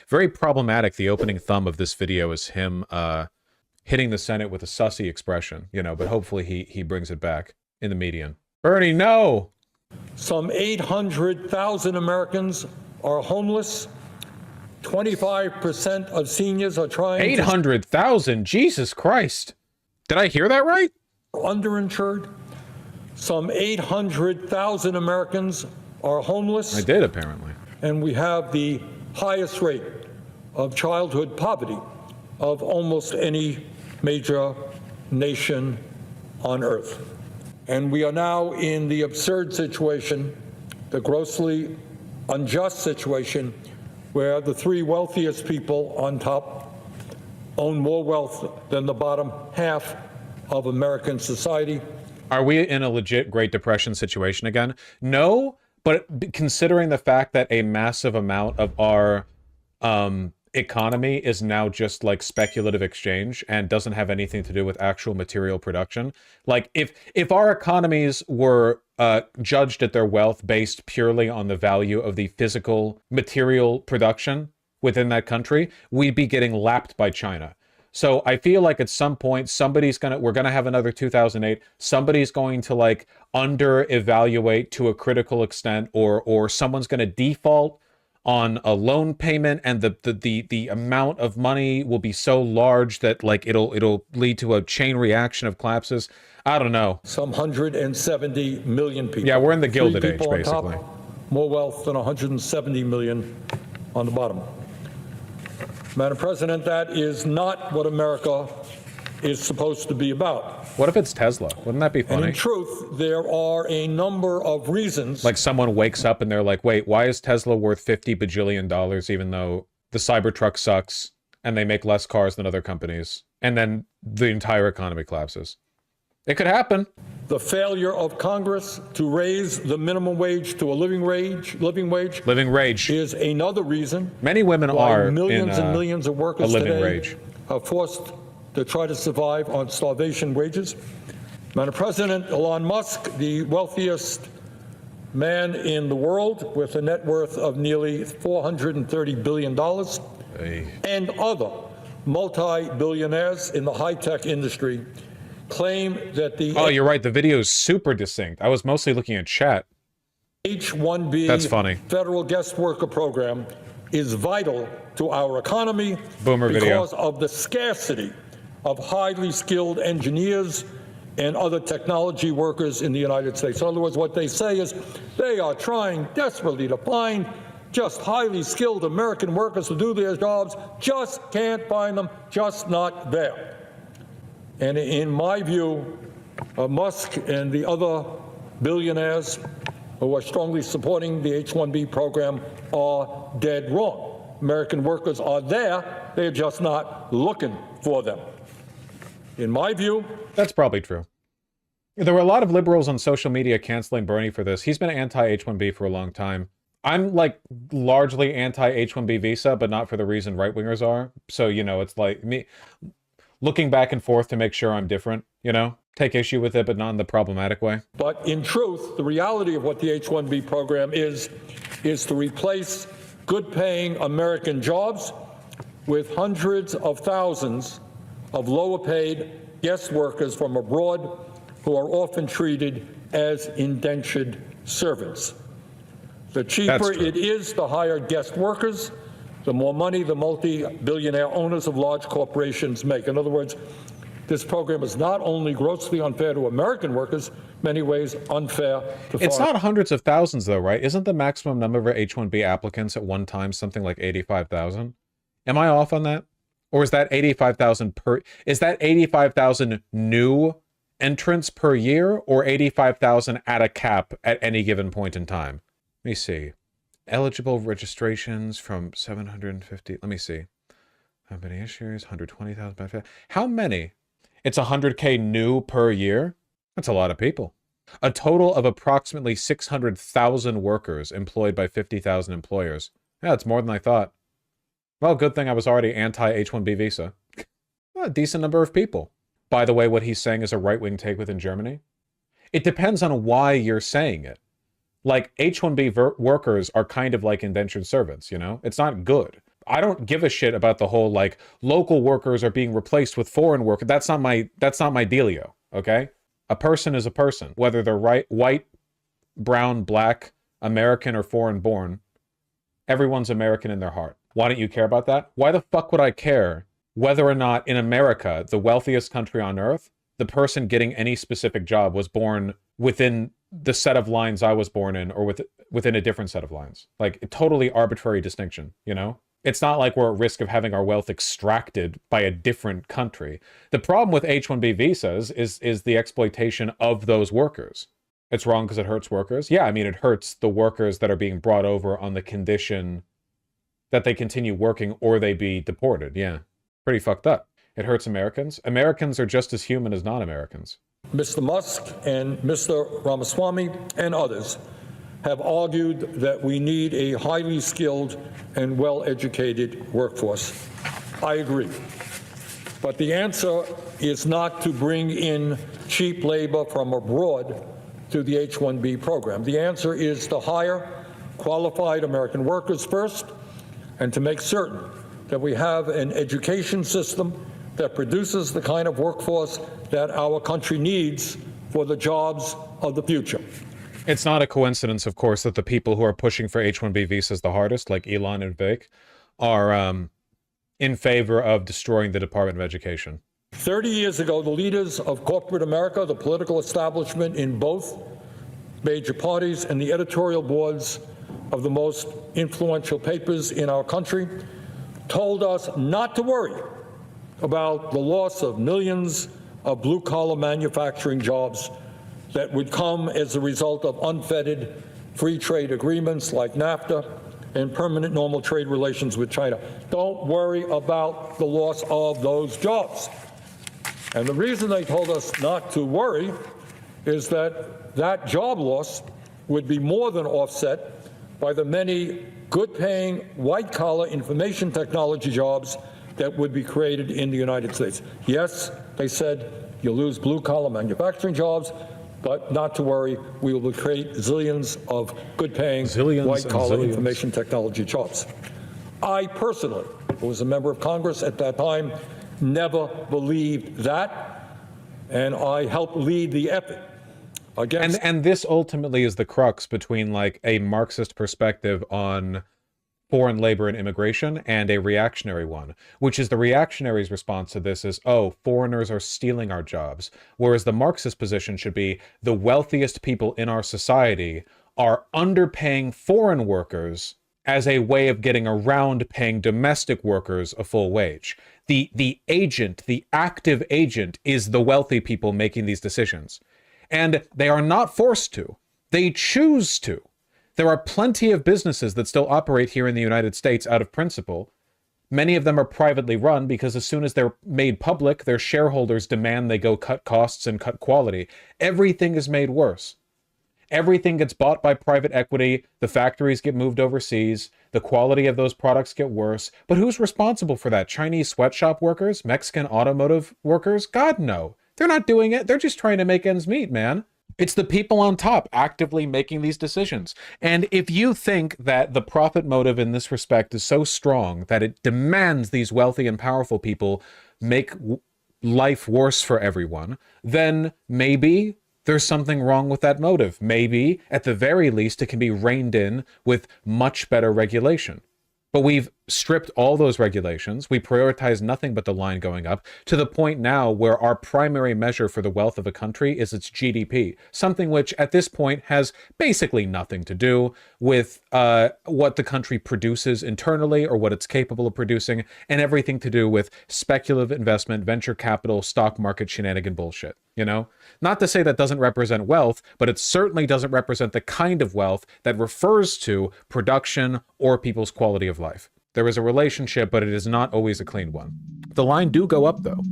Very problematic. The opening thumb of this video is him hitting the Senate with a sussy expression, you know, but hopefully he brings it back in the median. Bernie, no! Some 800,000 Americans are homeless. 25% of seniors are trying 800,000? Jesus Christ. Did I hear that right? Underinsured. Some 800,000 Americans are homeless. I did, apparently. And we have the highest rate of childhood poverty of almost any major nation on earth. And we are now in the absurd situation, the grossly unjust situation, where the three wealthiest people on top own more wealth than the bottom half of American society. Are we in a legit Great Depression situation again? No, but considering the fact that a massive amount of our economy is now just like speculative exchange and doesn't have anything to do with actual material production. Like if our economies were judged at their wealth based purely on the value of the physical material production within that country, we'd be getting lapped by China. So I feel like at some point we're gonna have another 2008. Somebody's going to like under-evaluate to a critical extent, or someone's gonna default on a loan payment, and the amount of money will be so large that like it'll lead to a chain reaction of collapses. I don't know. Some 170 million people. Yeah, we're in the Gilded Age, basically. Top, more wealth than 170 million on the bottom. Madam President, that is not what America is supposed to be about. What if it's Tesla? Wouldn't that be funny? And in truth, there are a number of reasons. Like someone wakes up and they're like, wait, why is Tesla worth $50 bajillion even though the Cybertruck sucks and they make less cars than other companies? And then the entire economy collapses. It could happen. The failure of Congress to raise the minimum wage to a living wage is another reason. Many women are millions and millions of workers today rage. Are forced to try to survive on starvation wages. Madam President, Elon Musk, the wealthiest man in the world with a net worth of nearly $430 billion, and other multi-billionaires in the high-tech industry claim that the... Oh, you're right. The video is super distinct. I was mostly looking at chat. H-1B That's funny. federal guest worker program is vital to our economy. Boomer because video. of the scarcity of highly skilled engineers and other technology workers in the United States. In other words, what they say is they are trying desperately to find just highly skilled American workers to do their jobs, just can't find them, just not there. And in my view, Musk and the other billionaires who are strongly supporting the H-1B program are dead wrong. American workers are there, they're just not looking for them. In my view... That's probably true. There were a lot of liberals on social media canceling Bernie for this. He's been anti-H-1B for a long time. I'm like largely anti-H-1B visa, but not for the reason right-wingers are. So, you know, it's like me looking back and forth to make sure I'm different, you know? Take issue with it, but not in the problematic way. But in truth, the reality of what the H-1B program is to replace good-paying American jobs with hundreds of thousands of lower-paid guest workers from abroad who are often treated as indentured servants. The cheaper it is to hire guest workers, the more money the multi-billionaire owners of large corporations make. In other words, this program is not only grossly unfair to American workers, many ways unfair to It's not hundreds of thousands though, right? Isn't the maximum number of H-1B applicants at one time something like 85,000? Am I off on that? Or is that 85,000 per... Is that 85,000 new entrants per year, or 85,000 at a cap at any given point in time? Let me see. Eligible registrations from 750... Let me see. How many issues? 120,000 benefit. How many? It's 100K new per year? That's a lot of people. A total of approximately 600,000 workers employed by 50,000 employers. Yeah, it's more than I thought. Well, good thing I was already anti-H-1B visa. Well, a decent number of people. By the way, what he's saying is a right-wing take within Germany. It depends on why you're saying it. Like, H-1B workers are kind of like indentured servants, you know? It's not good. I don't give a shit about the whole like local workers are being replaced with foreign workers. That's not my dealio, okay? A person is a person, whether they're white, brown, black, American, or foreign born. Everyone's American in their heart. Why don't you care about that? Why the fuck would I care whether or not in America, the wealthiest country on earth, the person getting any specific job was born within the set of lines I was born in, or within a different set of lines? Like, a totally arbitrary distinction, you know? It's not like we're at risk of having our wealth extracted by a different country. The problem with H-1B visas is the exploitation of those workers. It's wrong because it hurts workers. Yeah, I mean, it hurts the workers that are being brought over on the condition that they continue working or they be deported. Yeah, pretty fucked up. It hurts Americans. Americans are just as human as non-Americans. Mr. Musk and Mr. Ramaswamy and others have argued that we need a highly skilled and well-educated workforce. I agree. But the answer is not to bring in cheap labor from abroad to the H-1B program. The answer is to hire qualified American workers first and to make certain that we have an education system that produces the kind of workforce that our country needs for the jobs of the future. It's not a coincidence, of course, that the people who are pushing for H-1B visas the hardest, like Elon and Vic, are in favor of destroying the Department of Education. 30 years ago, the leaders of corporate America, the political establishment in both major parties, and the editorial boards of the most influential papers in our country told us not to worry about the loss of millions of blue-collar manufacturing jobs that would come as a result of unfettered free trade agreements like NAFTA and permanent normal trade relations with China. Don't worry about the loss of those jobs. And the reason they told us not to worry is that that job loss would be more than offset by the many good-paying, white-collar information technology jobs that would be created in the United States. Yes, they said you'll lose blue-collar manufacturing jobs, but not to worry, we will create zillions of good-paying, white-collar information technology jobs. I personally, who was a member of Congress at that time, never believed that, and I helped lead the effort against. And this ultimately is the crux between like a Marxist perspective on foreign labor and immigration and a reactionary one, which is the reactionary's response to this is, oh, foreigners are stealing our jobs. Whereas the Marxist position should be the wealthiest people in our society are underpaying foreign workers as a way of getting around paying domestic workers a full wage. The agent, the active agent, is the wealthy people making these decisions. And they are not forced to. They choose to. There are plenty of businesses that still operate here in the United States out of principle. Many of them are privately run because as soon as they're made public, their shareholders demand they go cut costs and cut quality. Everything is made worse. Everything gets bought by private equity, the factories get moved overseas, the quality of those products get worse. But who's responsible for that? Chinese sweatshop workers? Mexican automotive workers? God, no. They're not doing it. They're just trying to make ends meet, man. It's the people on top actively making these decisions. And if you think that the profit motive in this respect is so strong that it demands these wealthy and powerful people make life worse for everyone, then maybe there's something wrong with that motive. Maybe, at the very least, it can be reined in with much better regulation. But we've stripped all those regulations. We prioritize nothing but the line going up to the point now where our primary measure for the wealth of a country is its GDP, something which at this point has basically nothing to do with what the country produces internally or what it's capable of producing, and everything to do with speculative investment, venture capital, stock market shenanigan bullshit, you know? Not to say that doesn't represent wealth, but it certainly doesn't represent the kind of wealth that refers to production or people's quality of life. There is a relationship, but it is not always a clean one. The line do go up, though.